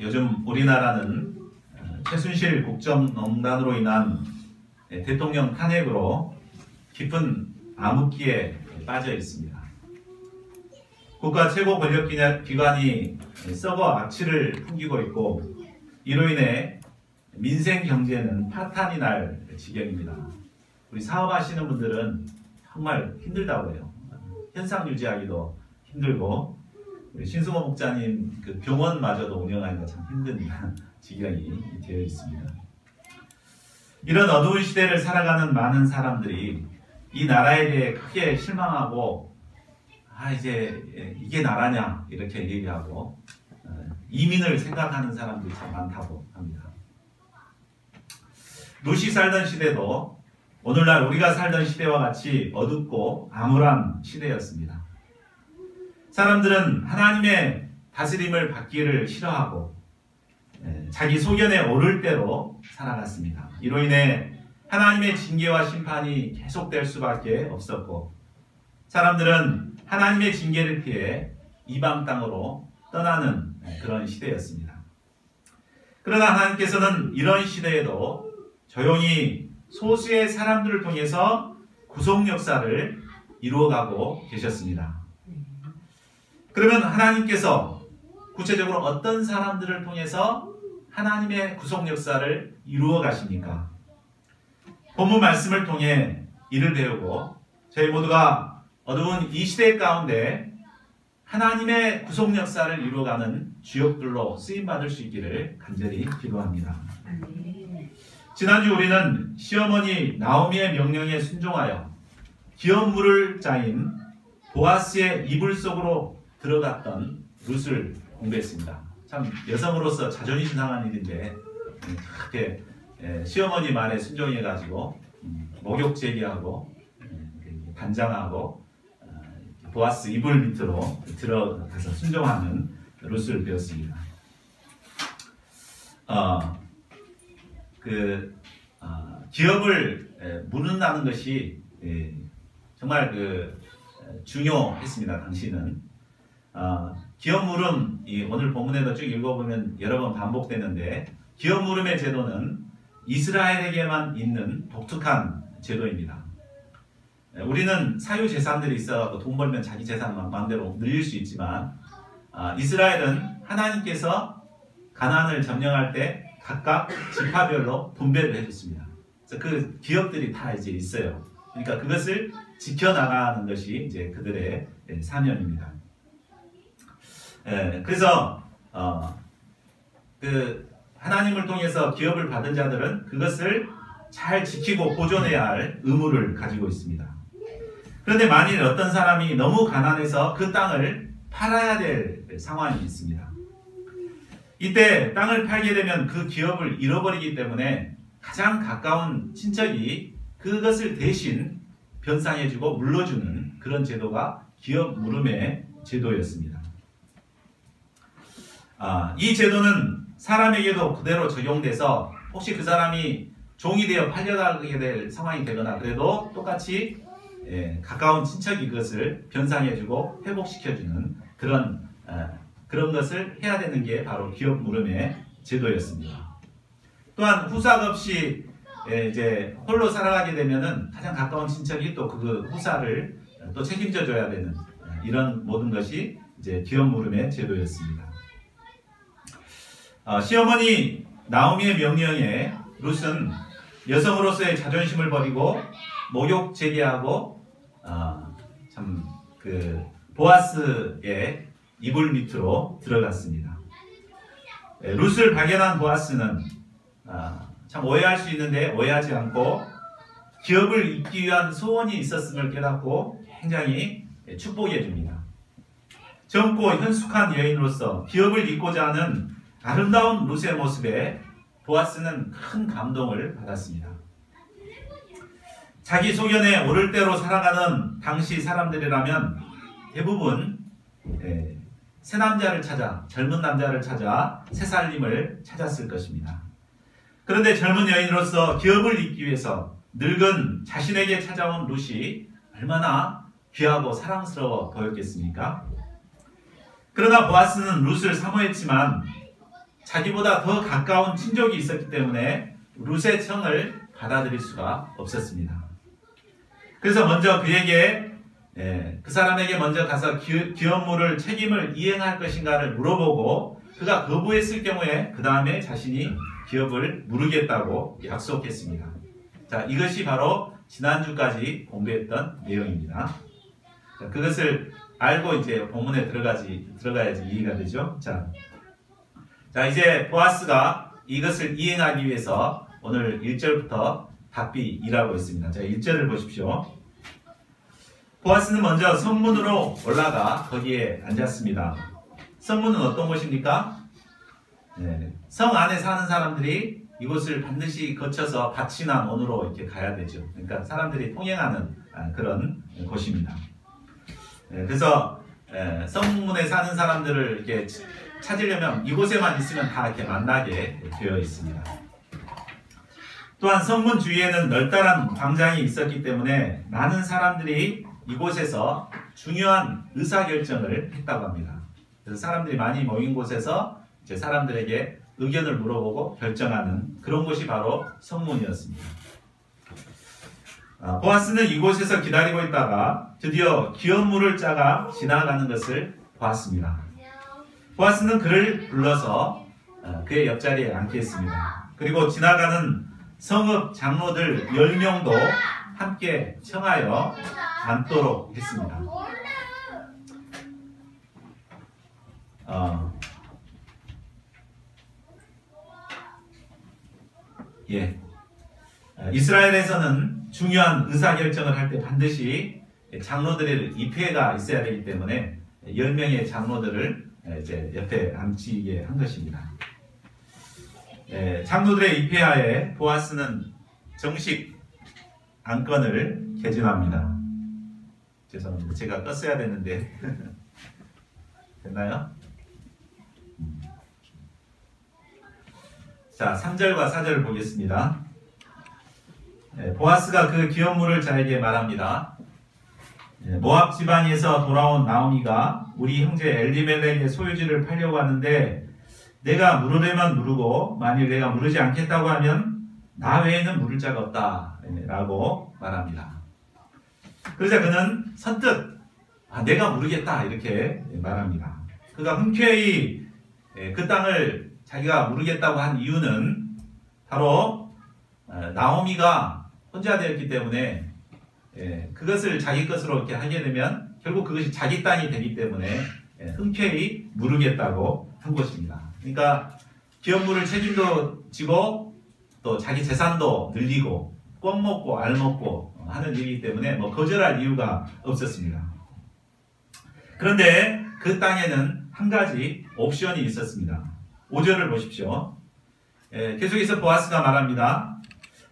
요즘 우리나라는 최순실 국정농단으로 인한 대통령 탄핵으로 깊은 암흑기에 빠져 있습니다. 국가 최고 권력기관이 썩어 악취를 풍기고 있고 이로 인해 민생 경제는 파탄이 날 지경입니다. 우리 사업하시는 분들은 정말 힘들다고 해요. 현상 유지하기도 힘들고 우리 신승호 목사님 그 병원마저도 운영하기가 참 힘든 지경이 되어 있습니다. 이런 어두운 시대를 살아가는 많은 사람들이 이 나라에 대해 크게 실망하고 이제 이게 나라냐 이렇게 얘기하고 이민을 생각하는 사람들이 참 많다고 합니다. 룻이 살던 시대도 오늘날 우리가 살던 시대와 같이 어둡고 암울한 시대였습니다. 사람들은 하나님의 다스림을 받기를 싫어하고 자기 소견에 오를 대로 살아갔습니다. 이로 인해 하나님의 징계와 심판이 계속될 수밖에 없었고 사람들은 하나님의 징계를 피해 이방 땅으로 떠나는 그런 시대였습니다. 그러나 하나님께서는 이런 시대에도 조용히 소수의 사람들을 통해서 구속 역사를 이루어가고 계셨습니다. 그러면 하나님께서 구체적으로 어떤 사람들을 통해서 하나님의 구속 역사를 이루어 가십니까? 본문 말씀을 통해 이를 배우고 저희 모두가 어두운 이 시대 가운데 하나님의 구속 역사를 이루어가는 주역들로 쓰임받을 수 있기를 간절히 기도합니다. 지난주 우리는 시어머니 나오미의 명령에 순종하여 기업 물을 자인 보아스의 이불 속으로 들어갔던 룻을 공부했습니다. 참 여성으로서 자존심 상한 일인데 그렇게 시어머니 말에 순종해가지고 목욕 제기하고 간장하고 보아스 이불 밑으로 들어가서 순종하는 룻을 배웠습니다. 기업을 무는다는 것이 정말 중요했습니다. 당시는 기업 물음이 오늘 본문에도 쭉 읽어보면 여러 번 반복되는데 기업 물음의 제도는 이스라엘에게만 있는 독특한 제도입니다. 우리는 사유 재산들이 있어서 돈 벌면 자기 재산만 마음대로 늘릴 수 있지만 이스라엘은 하나님께서 가나안을 점령할 때 각각 지파별로 분배를 해줬습니다. 그래서 그 기업들이 다 이제 있어요. 그러니까 그것을 지켜나가는 것이 이제 그들의 사명입니다. 그래서 하나님을 통해서 기업을 받은 자들은 그것을 잘 지키고 보존해야 할 의무를 가지고 있습니다. 그런데 만일 어떤 사람이 너무 가난해서 그 땅을 팔아야 될 상황이 있습니다. 이때 땅을 팔게 되면 그 기업을 잃어버리기 때문에 가장 가까운 친척이 그것을 대신 변상해주고 물러주는 그런 제도가 기업 물음의 제도였습니다. 이 제도는 사람에게도 그대로 적용돼서 혹시 그 사람이 종이 되어 팔려가게 될 상황이 되거나 그래도 똑같이 가까운 친척이 그것을 변상해주고 회복시켜주는 그런 것을 해야 되는 게 바로 기업 물음의 제도였습니다. 또한 후사가 없이 이제 홀로 살아가게 되면은 가장 가까운 친척이 또 그 후사를 또 책임져 줘야 되는 이런 모든 것이 이제 기업 물음의 제도였습니다. 시어머니 나오미의 명령에 룻은 여성으로서의 자존심을 버리고 목욕 제기하고 보아스의 이불 밑으로 들어갔습니다. 룻을 발견한 보아스는 참 오해할 수 있는데 오해하지 않고 기업을 잇기 위한 소원이 있었음을 깨닫고 굉장히 축복해 줍니다. 젊고 현숙한 여인으로서 기업을 잇고자 하는 아름다운 룻의 모습에 보아스는 큰 감동을 받았습니다. 자기 소견에 오를 대로 살아가는 당시 사람들이라면 대부분 새 남자를 찾아 젊은 남자를 찾아 새 살림을 찾았을 것입니다. 그런데 젊은 여인으로서 기업을 잇기 위해서 늙은 자신에게 찾아온 룻이 얼마나 귀하고 사랑스러워 보였겠습니까? 그러나 보아스는 룻을 사모했지만 자기보다 더 가까운 친족이 있었기 때문에 룻의 청을 받아들일 수가 없었습니다. 그래서 먼저 그에게 그 사람에게 먼저 가서 기업물을 책임을 이행할 것인가를 물어보고 그가 거부했을 경우에 그 다음에 자신이 기업을 물으겠다고 약속했습니다. 자, 이것이 바로 지난주까지 공부했던 내용입니다. 자, 그것을 알고 이제 본문에 들어가야지 이해가 되죠. 자, 이제 보아스가 이것을 이행하기 위해서 오늘 1절부터 답비 2라고 있습니다. 자, 1절을 보십시오. 보아스는 먼저 성문으로 올라가 거기에 앉았습니다. 성문은 어떤 곳입니까? 성 안에 사는 사람들이 이곳을 반드시 거쳐서 밭이나 논으로 이렇게 가야 되죠. 그러니까 사람들이 통행하는 그런 곳입니다. 그래서 성문에 사는 사람들을 이렇게 찾으려면 이곳에만 있으면 다 이렇게 만나게 되어 있습니다. 또한 성문 주위에는 널따란 광장이 있었기 때문에 많은 사람들이 이곳에서 중요한 의사결정을 했다고 합니다. 그래서 사람들이 많이 모인 곳에서 이제 사람들에게 의견을 물어보고 결정하는 그런 곳이 바로 성문이었습니다. 보아스는 이곳에서 기다리고 있다가 드디어 기업물을 짜가 지나가는 것을 보았습니다. 보아스는 그를 불러서 그의 옆자리에 앉게 했습니다. 그리고 지나가는 성읍 장로들 10명도 함께 청하여 앉도록 했습니다. 이스라엘에서는 중요한 의사결정을 할 때 반드시 장로들의 입회가 있어야 되기 때문에 10명의 장로들을 이제 옆에 앉히게 한 것입니다. 장로들의 입회하에 보아스는 정식 안건을 개진합니다. 죄송합니다. 제가 껐어야 되는데 됐나요? 자, 3절과 4절을 보겠습니다. 보아스가 그 기업물을 자에게 말합니다. 모압 지방에서 돌아온 나오미가 우리 형제 엘리멜렉의 소유지를 팔려고 하는데 내가 물으려면 물으고 만일 내가 물으지 않겠다고 하면 나 외에는 물을 자가 없다 라고 말합니다. 그러자 그는 선뜻 내가 물으겠다 이렇게 말합니다. 그가 흔쾌히 그 땅을 자기가 물으겠다고 한 이유는 바로 나오미가 혼자 되었기 때문에 그것을 자기 것으로 이렇게 하게 되면 결국 그것이 자기 땅이 되기 때문에 흔쾌히 물으겠다고 한 것입니다. 그러니까 기업물을 책임도 지고 또 자기 재산도 늘리고 껌 먹고 알 먹고 하는 일이기 때문에 거절할 이유가 없었습니다. 그런데 그 땅에는 한 가지 옵션이 있었습니다. 5절을 보십시오. 계속해서 보아스가 말합니다.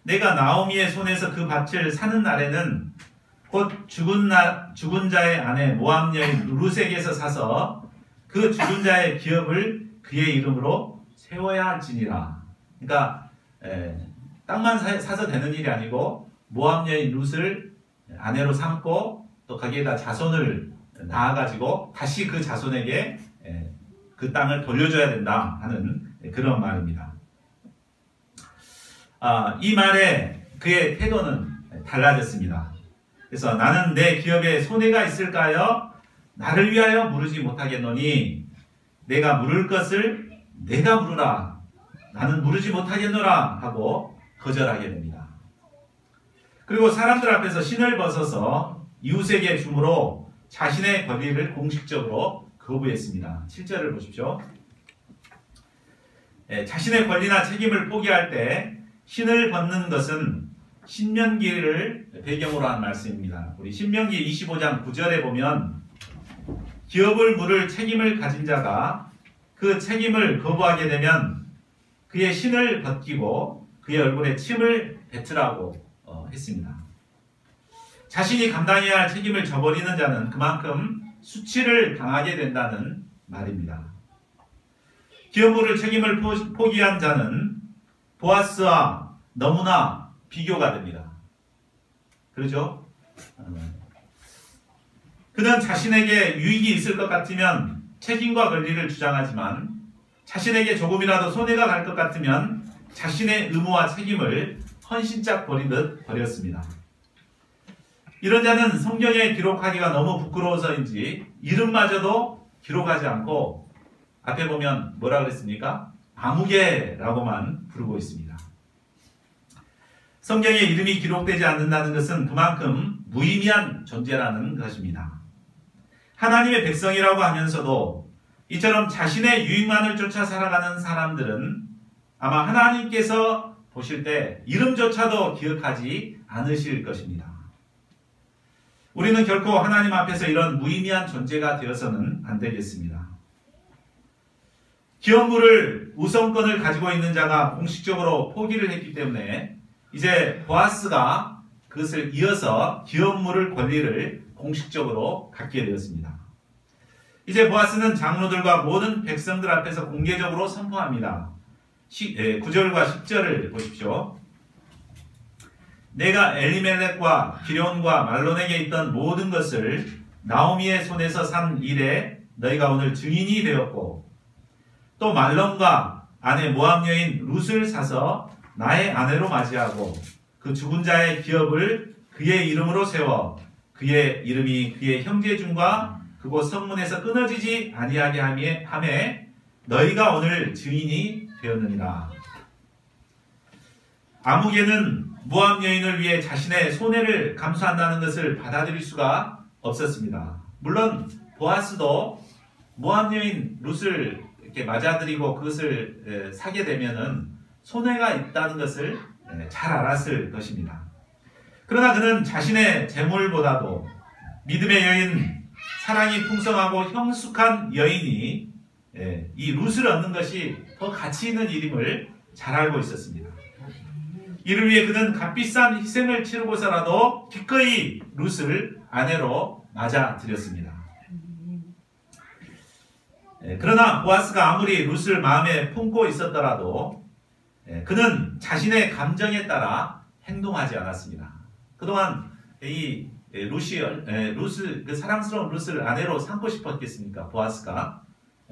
내가 나오미의 손에서 그 밭을 사는 날에는 곧 죽은 자의 아내 모압 여인 룻에게서 사서 그 죽은 자의 기업을 그의 이름으로 세워야 할지니라. 그러니까 땅만 사서 되는 일이 아니고 모압 여인 룻을 아내로 삼고 또 거기에다 자손을 낳아가지고 다시 그 자손에게 그 땅을 돌려줘야 된다 하는 그런 말입니다. 이 말에 그의 태도는 달라졌습니다. 그래서 나는 내 기업에 손해가 있을까요? 나를 위하여 물으지 못하겠노니 내가 물을 것을 내가 물으라. 나는 물으지 못하겠노라 하고 거절하게 됩니다. 그리고 사람들 앞에서 신을 벗어서 이웃에게 줌으로 자신의 권리를 공식적으로 거부했습니다. 7절을 보십시오. 자신의 권리나 책임을 포기할 때 신을 벗는 것은 신명기를 배경으로 한 말씀입니다. 우리 신명기 25장 9절에 보면 기업을 물을 책임을 가진 자가 그 책임을 거부하게 되면 그의 신을 벗기고 그의 얼굴에 침을 뱉으라고 했습니다. 자신이 감당해야 할 책임을 져버리는 자는 그만큼 수치를 당하게 된다는 말입니다. 기업물을 책임을 포기한 자는 보아스와 너무나 비교가 됩니다. 그렇죠? 그는 자신에게 유익이 있을 것 같으면 책임과 권리를 주장하지만 자신에게 조금이라도 손해가 갈 것 같으면 자신의 의무와 책임을 헌신짝 버리듯 버렸습니다. 이런 자는 성경에 기록하기가 너무 부끄러워서인지 이름마저도 기록하지 않고 앞에 보면 뭐라 그랬습니까? 아무개라고만 부르고 있습니다. 성경에 이름이 기록되지 않는다는 것은 그만큼 무의미한 존재라는 것입니다. 하나님의 백성이라고 하면서도 이처럼 자신의 유익만을 쫓아 살아가는 사람들은 아마 하나님께서 보실 때 이름조차도 기억하지 않으실 것입니다. 우리는 결코 하나님 앞에서 이런 무의미한 존재가 되어서는 안 되겠습니다. 기업물을 우선권을 가지고 있는 자가 공식적으로 포기를 했기 때문에 이제 보아스가 그것을 이어서 기업물을 권리를 공식적으로 갖게 되었습니다. 이제 보아스는 장로들과 모든 백성들 앞에서 공개적으로 선포합니다. 9절과 10절을 보십시오. 내가 엘리멜렉과 기럨과 말론에게 있던 모든 것을 나오미의 손에서 산 일에 너희가 오늘 증인이 되었고 또 말론과 아내 모압 여인 룻을 사서 나의 아내로 맞이하고 그 죽은 자의 기업을 그의 이름으로 세워 그의 이름이 그의 형제 중과 그곳 성문에서 끊어지지 아니하게 하매 너희가 오늘 증인이 되었느니라. 아무개는 모압 여인을 위해 자신의 손해를 감수한다는 것을 받아들일 수가 없었습니다. 물론 보아스도 모압 여인 룻을 이렇게 맞아들이고 그것을 사게 되면은 손해가 있다는 것을 잘 알았을 것입니다. 그러나 그는 자신의 재물보다도 믿음의 여인, 사랑이 풍성하고 형숙한 여인이 이 룻을 얻는 것이 더 가치 있는 일임을 잘 알고 있었습니다. 이를 위해 그는 값비싼 희생을 치르고서라도 기꺼이 룻을 아내로 맞아들였습니다. 그러나 보아스가 아무리 룻을 마음에 품고 있었더라도 그는 자신의 감정에 따라 행동하지 않았습니다. 그동안 이 룻을 그 사랑스러운 룻을 아내로 삼고 싶었겠습니까? 보아스가.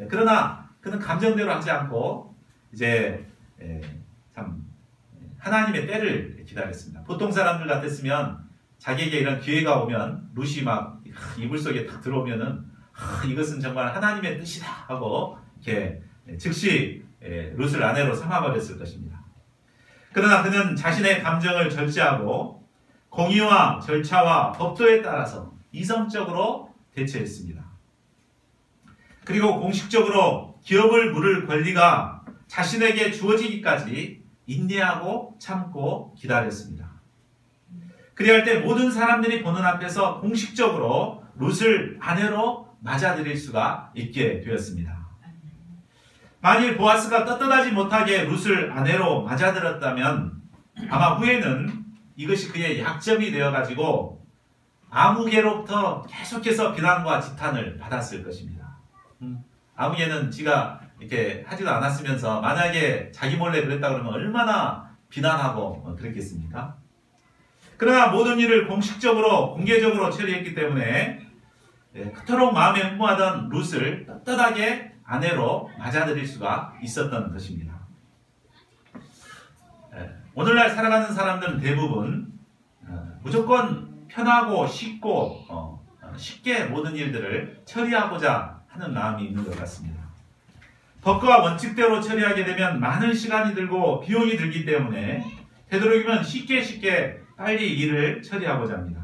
그러나 그는 감정대로 하지 않고 이제 참 하나님의 때를 기다렸습니다. 보통 사람들 같았으면 자기에게 이런 기회가 오면 룻이 막 이불 속에 딱 들어오면은 이것은 정말 하나님의 뜻이다 하고 이렇게 즉시 룻을 아내로 삼아버렸을 것입니다. 그러나 그는 자신의 감정을 절제하고 공의와 절차와 법도에 따라서 이성적으로 대처했습니다. 그리고 공식적으로 기업을 물을 권리가 자신에게 주어지기까지 인내하고 참고 기다렸습니다. 그리할 때 모든 사람들이 보는 앞에서 공식적으로 룻을 아내로 맞아들일 수가 있게 되었습니다. 만일 보아스가 떳떳하지 못하게 룻을 아내로 맞아들었다면 아마 후에는 이것이 그의 약점이 되어가지고 아무개로부터 계속해서 비난과 지탄을 받았을 것입니다. 아무개는 지가 이렇게 하지도 않았으면서 만약에 자기 몰래 그랬다 그러면 얼마나 비난하고 그랬겠습니까? 그러나 모든 일을 공식적으로 공개적으로 처리했기 때문에 그토록 마음에 흠모하던 룻을 떳떳하게 아내로 맞아들일 수가 있었던 것입니다. 오늘날 살아가는 사람들은 대부분 무조건 편하고 쉽고 쉽게 모든 일들을 처리하고자 하는 마음이 있는 것 같습니다. 법과 원칙대로 처리하게 되면 많은 시간이 들고 비용이 들기 때문에 되도록이면 쉽게 빨리 일을 처리하고자 합니다.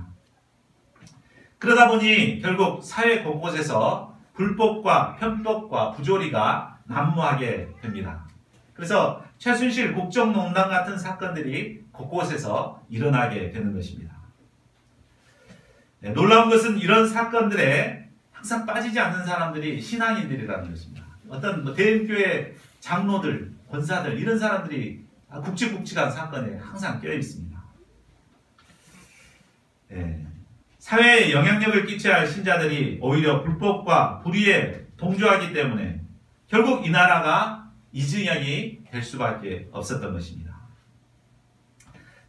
그러다 보니 결국 사회 곳곳에서 불법과 편법과 부조리가 난무하게 됩니다. 그래서 최순실 국정농단 같은 사건들이 곳곳에서 일어나게 되는 것입니다. 놀라운 것은 이런 사건들에 항상 빠지지 않는 사람들이 신앙인들이라는 것입니다. 어떤 대형교회 장로들, 권사들 이런 사람들이 굵직굵직한 사건에 항상 껴 있습니다. 사회에 영향력을 끼쳐야 할 신자들이 오히려 불법과 불의에 동조하기 때문에 결국 이 나라가 이증형이 될 수밖에 없었던 것입니다.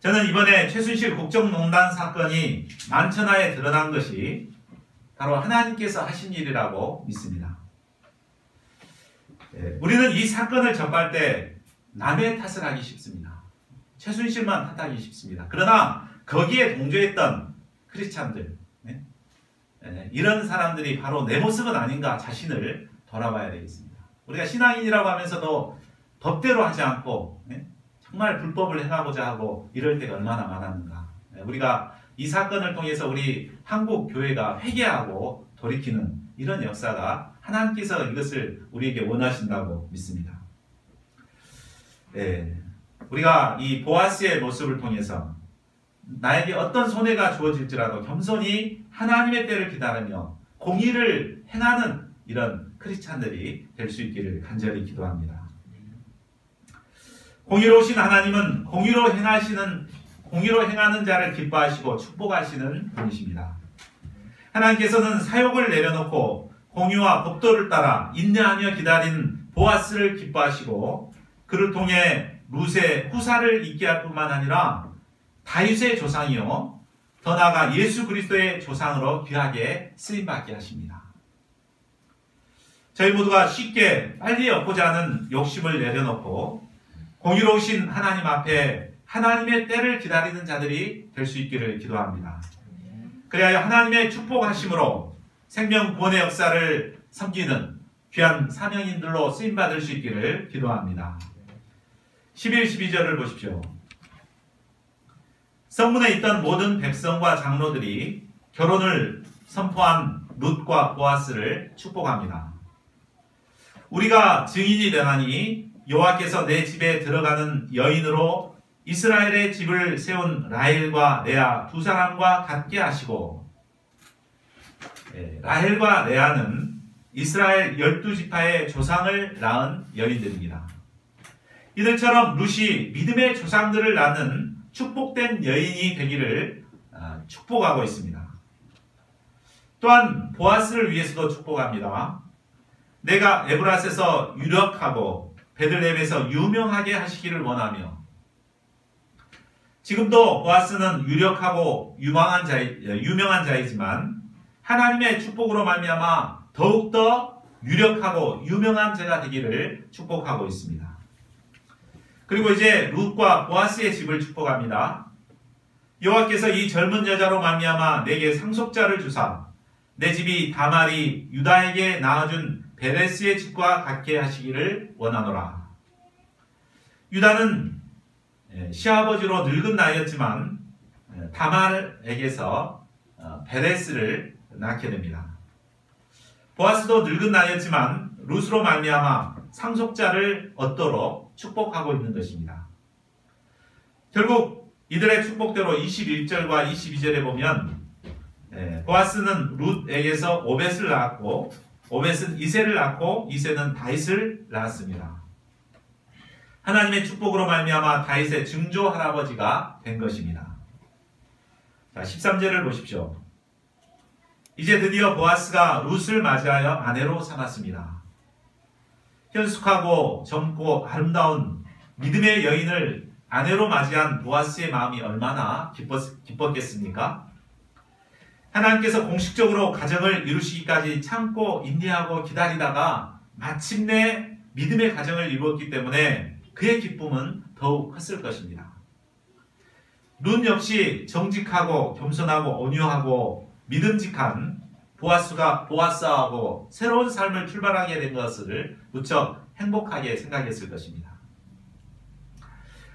저는 이번에 최순실 국정농단 사건이 만천하에 드러난 것이 바로 하나님께서 하신 일이라고 믿습니다. 우리는 이 사건을 접할 때 남의 탓을 하기 쉽습니다. 최순실만 탓하기 쉽습니다. 그러나 거기에 동조했던 크리스찬들, 이런 사람들이 바로 내 모습은 아닌가 자신을 돌아봐야 되겠습니다. 우리가 신앙인이라고 하면서도 법대로 하지 않고 정말 불법을 행하고자 하고 이럴 때가 얼마나 많았는가. 우리가 이 사건을 통해서 우리 한국 교회가 회개하고 돌이키는 이런 역사가 하나님께서 이것을 우리에게 원하신다고 믿습니다. 우리가 이 보아스의 모습을 통해서 나에게 어떤 손해가 주어질지라도 겸손히 하나님의 때를 기다리며 공의를 행하는 이런 크리스찬들이 될 수 있기를 간절히 기도합니다. 공의로우신 하나님은 공의로 행하는 자를 기뻐하시고 축복하시는 분이십니다. 하나님께서는 사욕을 내려놓고 공의와 법도를 따라 인내하며 기다린 보아스를 기뻐하시고 그를 통해 룻의 후사를 있게 할 뿐만 아니라 다윗의 조상이요 더 나아가 예수 그리스도의 조상으로 귀하게 쓰임받게 하십니다. 저희 모두가 쉽게 빨리 얻고자 하는 욕심을 내려놓고 공의로우신 하나님 앞에 하나님의 때를 기다리는 자들이 될 수 있기를 기도합니다. 그래야 하나님의 축복하심으로 생명 구원의 역사를 섬기는 귀한 사명인들로 쓰임받을 수 있기를 기도합니다. 11, 12절을 보십시오. 성문에 있던 모든 백성과 장로들이 결혼을 선포한 룻과 보아스를 축복합니다. 우리가 증인이 되나니 여호와께서 내 집에 들어가는 여인으로 이스라엘의 집을 세운 라헬과 레아 두 사람과 같게 하시고, 라헬과 레아는 이스라엘 12지파의 조상을 낳은 여인들입니다. 이들처럼 룻이 믿음의 조상들을 낳는 축복된 여인이 되기를 축복하고 있습니다. 또한 보아스를 위해서도 축복합니다. 내가 에브라스에서 유력하고 베들레헴에서 유명하게 하시기를 원하며, 지금도 보아스는 유력하고 유명한 자이지만 하나님의 축복으로 말미암아 더욱더 유력하고 유명한 자가 되기를 축복하고 있습니다. 그리고 이제 룻과 보아스의 집을 축복합니다. 여호와께서 이 젊은 여자로 말미암아 내게 상속자를 주사 내 집이 다말이 유다에게 낳아준 베레스의 집과 같게 하시기를 원하노라. 유다는 시아버지로 늙은 나이였지만 다말에게서 베레스를 낳게 됩니다. 보아스도 늙은 나이였지만 룻으로 말미암아 상속자를 얻도록 축복하고 있는 것입니다. 결국 이들의 축복대로 21절과 22절에 보면 보아스는 룻에게서 오벳을 낳았고 오벳은 이새를 낳고 이새는 다윗을 낳았습니다. 하나님의 축복으로 말미암아 다윗의 증조 할아버지가 된 것입니다. 자, 13절을 보십시오. 이제 드디어 보아스가 룻을 맞이하여 아내로 삼았습니다. 현숙하고 젊고 아름다운 믿음의 여인을 아내로 맞이한 보아스의 마음이 얼마나 기뻤겠습니까? 하나님께서 공식적으로 가정을 이루시기까지 참고 인내하고 기다리다가 마침내 믿음의 가정을 이루었기 때문에 그의 기쁨은 더욱 컸을 것입니다. 룻 역시 정직하고 겸손하고 온유하고 믿음직한 보아스하고 새로운 삶을 출발하게 된 것을 무척 행복하게 생각했을 것입니다.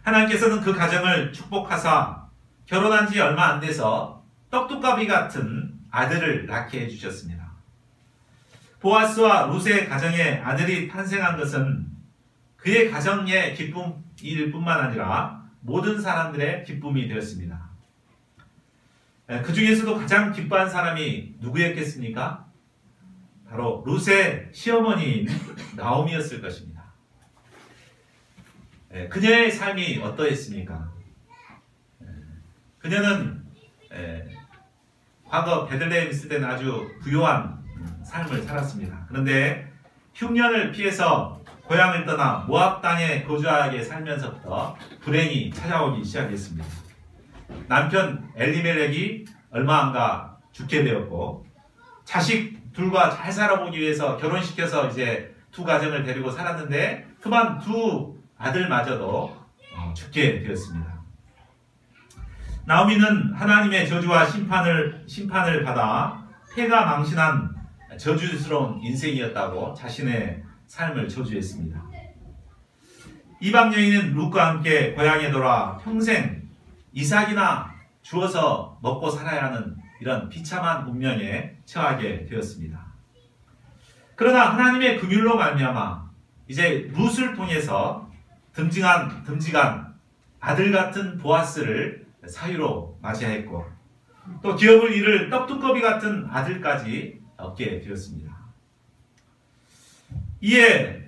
하나님께서는 그 가정을 축복하사 결혼한 지 얼마 안 돼서 떡두꺼비 같은 아들을 낳게 해주셨습니다. 보아스와 룻의 가정에 아들이 탄생한 것은 그의 가정의 기쁨일 뿐만 아니라 모든 사람들의 기쁨이 되었습니다. 그 중에서도 가장 기뻐한 사람이 누구였겠습니까? 바로 룻의 시어머니인 나오미였을 것입니다. 그녀의 삶이 어떠했습니까? 그녀는 과거 베들레헴 있을 때는 아주 부유한 삶을 살았습니다. 그런데 흉년을 피해서 고향을 떠나 모압 땅에 거주하게 살면서부터 불행이 찾아오기 시작했습니다. 남편 엘리멜렉이 얼마 안가 죽게 되었고 자식 둘과 잘 살아보기 위해서 결혼시켜서 이제 두 가정을 데리고 살았는데 그만 두 아들마저도 죽게 되었습니다. 나오미는 하나님의 저주와 심판을 받아 폐가 망신한 저주스러운 인생이었다고 자신의 삶을 저주했습니다. 이방 여인은 룻과 함께 고향에 돌아 평생 이삭이나 주어서 먹고 살아야 하는 이런 비참한 운명에 처하게 되었습니다. 그러나 하나님의 긍휼로 말미암아 이제 룻을 통해서 듬직한 아들 같은 보아스를 사위로 맞이했고 또 기업을 이룰 떡두꺼비 같은 아들까지 얻게 되었습니다. 이에